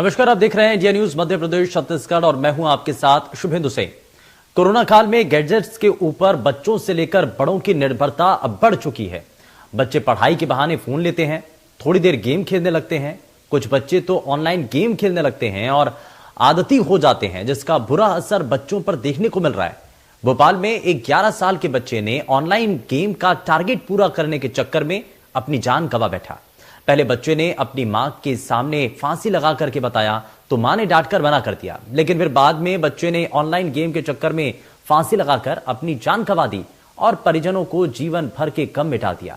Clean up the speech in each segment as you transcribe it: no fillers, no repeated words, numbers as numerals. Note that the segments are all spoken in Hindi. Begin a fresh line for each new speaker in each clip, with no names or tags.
नमस्कार, आप देख रहे हैं इंडिया न्यूज मध्य प्रदेश छत्तीसगढ़ और मैं हूं आपके साथ शुभेंदु सिंह। कोरोना काल में गैजेट्स के ऊपर बच्चों से लेकर बड़ों की निर्भरता अब बढ़ चुकी है। बच्चे पढ़ाई के बहाने फोन लेते हैं, थोड़ी देर गेम खेलने लगते हैं। कुछ बच्चे तो ऑनलाइन गेम खेलने लगते हैं और आदती हो जाते हैं, जिसका बुरा असर बच्चों पर देखने को मिल रहा है। भोपाल में एक 11 साल के बच्चे ने ऑनलाइन गेम का टारगेट पूरा करने के चक्कर में अपनी जान गंवा बैठा। पहले बच्चे ने अपनी मां के सामने फांसी लगा करके बताया तो मां ने डांटकर मना कर दिया, लेकिन फिर बाद में बच्चे ने ऑनलाइन गेम के चक्कर में फांसी लगाकर अपनी जान गंवा दी और परिजनों को जीवन भर के गम मिटा दिया।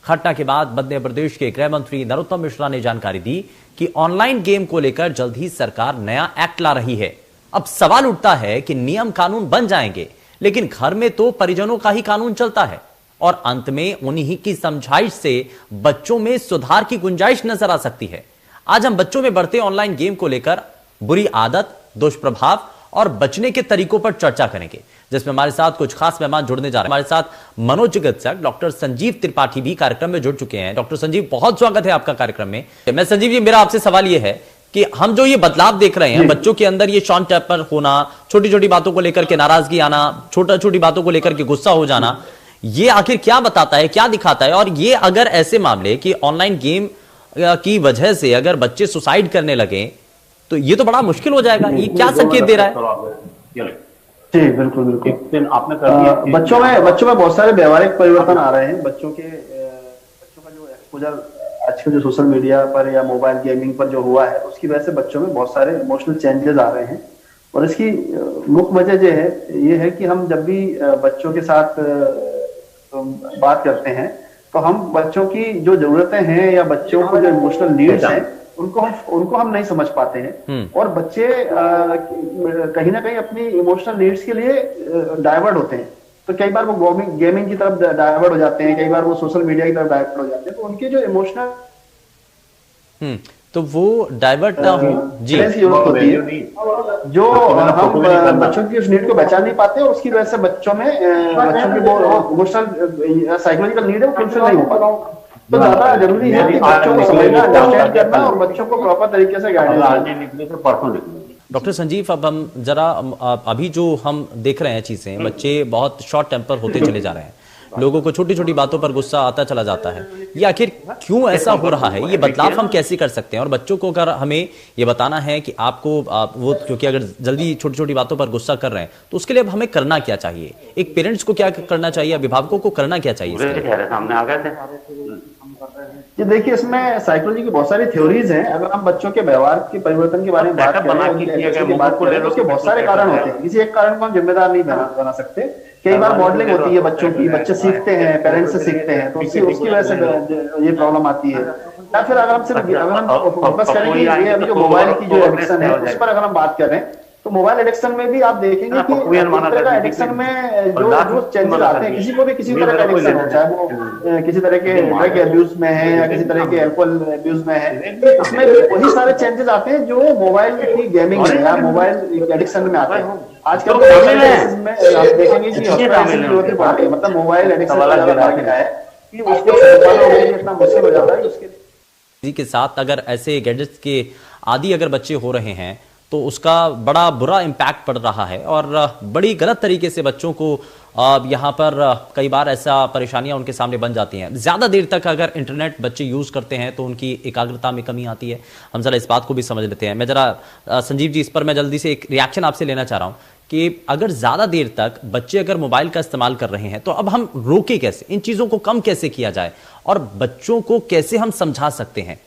घटना के बाद मध्य प्रदेश के गृह मंत्री नरोत्तम मिश्रा ने जानकारी दी कि ऑनलाइन गेम को लेकर जल्द ही सरकार नया एक्ट ला रही है। अब सवाल उठता है कि नियम कानून बन जाएंगे, लेकिन घर में तो परिजनों का ही कानून चलता है और अंत में उन्हीं की समझाइश से बच्चों में सुधार की गुंजाइश नजर आ सकती है। आज हम बच्चों में बढ़ते ऑनलाइन गेम को लेकर बुरी आदत, दुष्प्रभाव और बचने के तरीकों पर चर्चा करेंगे, जिसमें हमारे साथ कुछ खास मेहमान जुड़ने जा रहे हैं। हमारे साथ मनोचिकित्सक डॉक्टर संजीव त्रिपाठी भी कार्यक्रम में जुड़ चुके हैं। डॉक्टर संजीव, बहुत स्वागत है आपका कार्यक्रम में। मैं संजीव जी, मेरा आपसे सवाल यह है कि हम जो ये बदलाव देख रहे हैं बच्चों के अंदर, ये शॉर्ट टेम्पर होना, छोटी छोटी बातों को लेकर के नाराजगी आना, छोटी बातों को लेकर के गुस्सा हो जाना, ये आखिर क्या बताता है, क्या दिखाता है? और ये अगर ऐसे मामले कि ऑनलाइन गेम की वजह से अगर बच्चे सुसाइड करने लगे तो ये तो बड़ा मुश्किल हो जाएगा। ये क्या संकेत दे रहा है?
जी बिल्कुल बिल्कुल। आपने बच्चों में बहुत सारे व्यवहारिक परिवर्तन आ रहे हैं। बच्चों का जो एक्सपोजर आजकल जो सोशल मीडिया पर या मोबाइल गेमिंग पर जो हुआ है, उसकी वजह से बच्चों में बहुत सारे इमोशनल चेंजेस आ रहे हैं। और इसकी मुख्य वजह जो है ये है कि हम जब भी बच्चों के साथ बात करते हैं तो हम बच्चों की जो जरूरतें हैं या बच्चों को जो इमोशनल नीड्स हैं उनको हम नहीं समझ पाते हैं और बच्चे कहीं ना कहीं अपनी इमोशनल नीड्स के लिए डाइवर्ट होते हैं। तो कई बार वो गेमिंग की तरफ डाइवर्ट हो जाते हैं, कई बार वो सोशल मीडिया की तरफ डाइवर्ट हो जाते हैं। तो उनके जो इमोशनल
तो वो डाइवर्ट ना हो जी
जरूरत होती है, जो हम बच्चों की उस नीड को पहचान नहीं पाते और उसकी वजह से बच्चों की वो इमोशनल साइकोलॉजिकल नीड है वो फुलफिल नहीं हो पाता। तो ज्यादा जरूरी है कि बच्चों को समझना, अंडरस्टैंड करना और बच्चों को प्रॉपर तरीके से गाइडेंस।
डॉक्टर संजीव, अब हम जरा अभी जो हम देख रहे हैं चीजें, बच्चे बहुत शॉर्ट टेम्पर होते चले जा रहे हैं, लोगों को छोटी छोटी बातों पर गुस्सा आता चला जाता है। ये आखिर क्यों ऐसा हो रहा है? ये बदलाव हम कैसे कर सकते हैं? और बच्चों को अगर हमें ये बताना है कि आपको वो, क्योंकि अगर जल्दी छोटी छोटी बातों पर गुस्सा कर रहे हैं तो उसके लिए अब हमें करना क्या चाहिए? एक पेरेंट्स को क्या करना चाहिए, अभिभावकों को करना क्या चाहिए?
सामने आ गए थे ये देखिए, इसमें साइकोलॉजी की बहुत सारी थ्योरीज हैं। अगर हम बच्चों के व्यवहार के परिवर्तन के बारे में बात करें, उसके बहुत सारे कारण होते हैं। किसी एक कारण को हम जिम्मेदार नहीं बना सकते। कई बार मॉडलिंग होती है बच्चों की, बच्चे सीखते हैं, पेरेंट्स से सीखते हैं, तो उसकी वजह से ये प्रॉब्लम आती है। या फिर अगर हम फोकस करें कि ये अभी जो मोबाइल की जो एडिक्शन है उस पर अगर हम बात करें तो मोबाइल एडिक्शन में भी आप देखेंगे कि एडिक्शन में जो चेंजेस आते हैं, किसी को भी किसी तरह का एडिक्शन हो, चाहे वो किसी तरह के ड्रग अब्यूज में है या किसी तरह के अल्कोहल अब्यूज में है, उसमें वही सारे चेंजेस आते हैं जो मोबाइल की गेमिंग में या मोबाइल एडिक्शन में आते हैं। आजकल में आप देखेंगे कि जरूरत पड़ती है, मतलब मोबाइल एडिक्शन बढ़ गया है कि उसको इतना मुश्किल हो जाता है। उसके
के साथ अगर ऐसे गैजेट्स के आदि अगर बच्चे हो रहे हैं तो उसका बड़ा बुरा इम्पैक्ट पड़ रहा है और बड़ी गलत तरीके से बच्चों को यहाँ पर कई बार ऐसा परेशानियां उनके सामने बन जाती हैं। ज़्यादा देर तक अगर इंटरनेट बच्चे यूज़ करते हैं तो उनकी एकाग्रता में कमी आती है। हम ज़रा इस बात को भी समझ लेते हैं। मैं ज़रा संजीव जी, इस पर मैं जल्दी से एक रिएक्शन आपसे लेना चाह रहा हूँ कि अगर ज़्यादा देर तक बच्चे अगर मोबाइल का इस्तेमाल कर रहे हैं तो अब हम रोके कैसे, इन चीज़ों को कम कैसे किया जाए और बच्चों को कैसे हम समझा सकते हैं?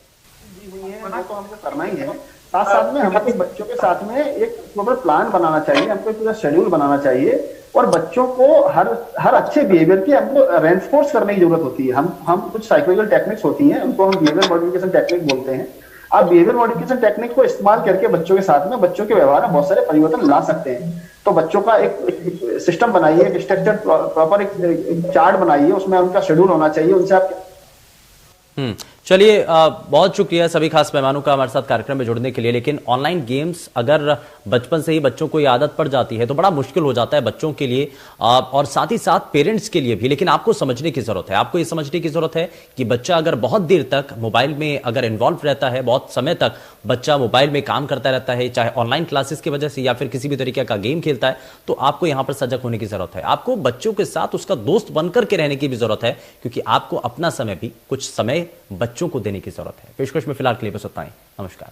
तो हमको करना ही है। साथ साथ में हमें बच्चों के साथ में एक प्रॉपर प्लान बनाना चाहिए, हमको पूरा शेड्यूल बनाना चाहिए और बच्चों को हर अच्छे बिहेवियर की हमको रेनफोर्स करने की जरूरत होती है। हम कुछ साइकोलॉजिकल टेक्निक्स होती हैं, उनको हम बिहेवियर मॉडिफिकेशन टेक्निक बोलते हैं। आप बिहेवियर मॉडिफिकेशन टेक्निक को इस्तेमाल करके बच्चों के साथ में बच्चों के व्यवहार में बहुत सारे परिवर्तन ला सकते हैं। तो बच्चों का एक सिस्टम बनाइए, एक स्ट्रक्चर प्रॉपर एक चार्ट बनाइए, उसमें उनका शेड्यूल होना चाहिए। उनसे आप
चलिए, बहुत शुक्रिया सभी खास मेहमानों का हमारे साथ कार्यक्रम में जुड़ने के लिए। लेकिन ऑनलाइन गेम्स अगर बचपन से ही बच्चों को ये आदत पड़ जाती है तो बड़ा मुश्किल हो जाता है बच्चों के लिए और साथ ही साथ पेरेंट्स के लिए भी। लेकिन आपको समझने की जरूरत है, आपको ये समझने की जरूरत है कि बच्चा अगर बहुत देर तक मोबाइल में अगर इन्वॉल्व रहता है, बहुत समय तक बच्चा मोबाइल में काम करता रहता है, चाहे ऑनलाइन क्लासेस की वजह से या फिर किसी भी तरीके का गेम खेलता है, तो आपको यहां पर सजग होने की जरूरत है। आपको बच्चों के साथ उसका दोस्त बनकर के रहने की भी जरूरत है, क्योंकि आपको अपना समय भी कुछ समय बच्चों को देने की जरूरत है। पेशकश में फिलहाल के लिए बस उतना ही। नमस्कार।